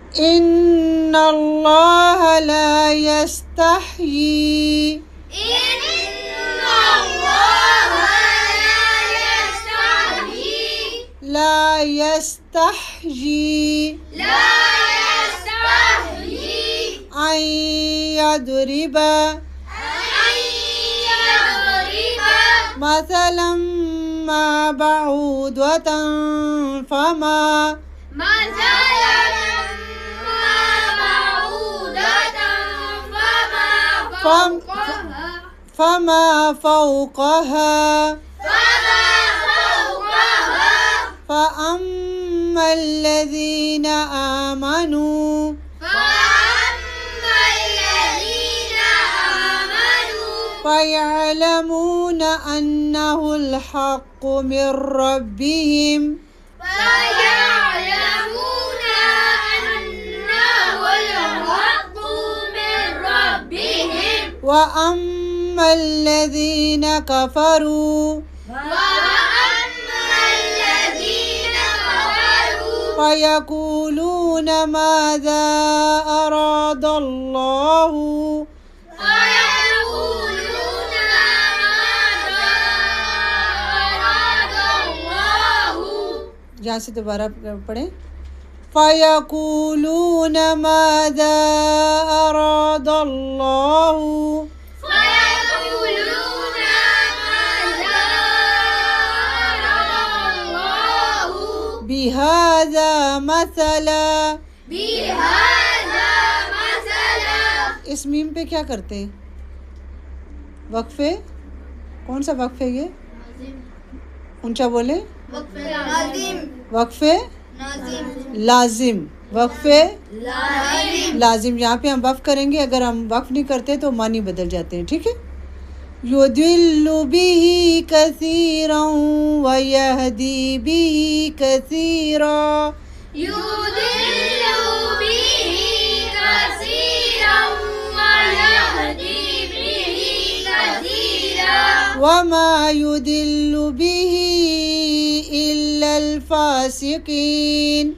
إن الله لا يستحيي لا يستحيي أن يضرب مثلا ما بعوضة فما فما فوقها فأما الذين آمنوا فيعلمون أنه الحق من ربهم وأما الذين كفروا فيقولون ماذا أراد الله यहाँ से दोबारा पढ़ें فيقولون ماذا أراد الله بهذا مثلا इस मीम पे क्या करते हैं वक्फे कौन सा वक्फ है ये ऊंचा बोले वक्फे लाजिम वक्फे लाजिम यहाँ पे हम वक्फ करेंगे अगर हम वक्फ नहीं करते तो मानी बदल जाते हैं ठीक है युदिल्लु बिही कसीरन व यहदी बिही कसीरा वमा युदिल्लु बिही इल्लल फासिकीन